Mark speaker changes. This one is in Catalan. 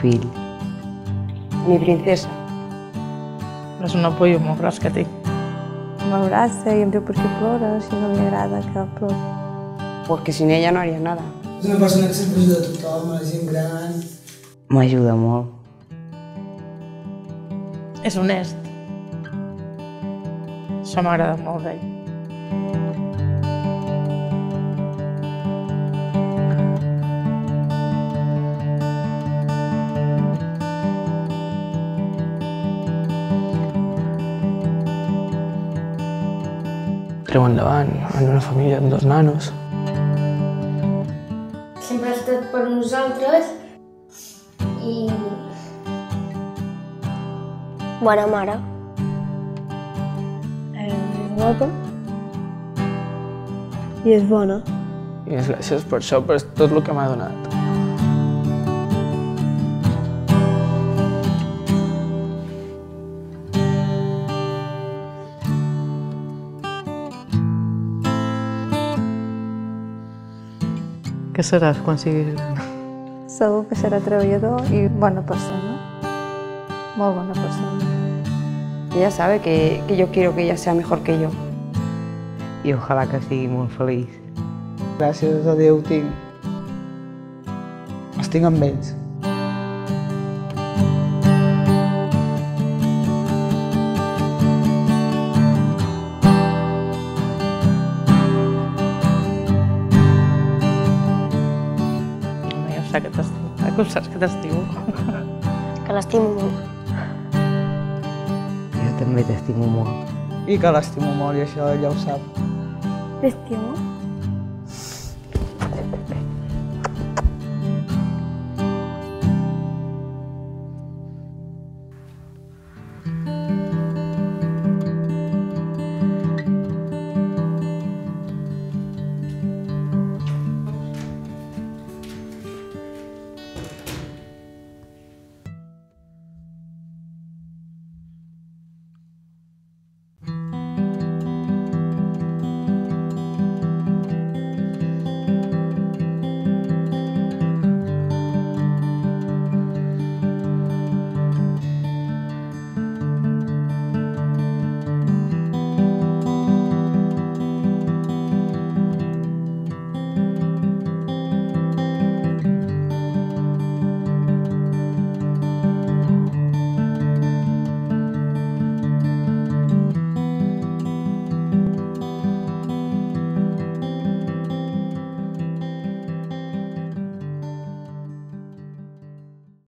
Speaker 1: fill.
Speaker 2: Mi princesa.
Speaker 3: És un apoyo molt gros que tinc.
Speaker 4: M'abraça i em diu per què plores i no li agrada que plori.
Speaker 2: Porque sin ella no haría nada.
Speaker 5: És una persona que sempre ajuda a tothom, a la gent gran.
Speaker 1: M'ajuda molt.
Speaker 3: És honest. Això m'agrada molt d'ell.
Speaker 6: Treu endavant, en una família amb 2 nanos.
Speaker 7: Sempre ha estat per nosaltres i... bona mare.
Speaker 4: És guapa i és bona.
Speaker 6: I és gràcies per això, per tot el que m'ha donat.
Speaker 3: Què seràs quan siguis gran?
Speaker 4: Segur que serà treballador i bona persona. Molt bona persona.
Speaker 2: Ella sabe que yo quiero que ella sea mejor que yo.
Speaker 1: I ojalà que sigui molt feliç.
Speaker 5: Gràcies a Déu tinc. Els tinc amb ells.
Speaker 3: Ja saps que t'estimo.
Speaker 7: Que l'estimo molt.
Speaker 1: Jo també t'estimo molt.
Speaker 5: I que l'estimo molt i això ella ho sap.
Speaker 4: T'estimo.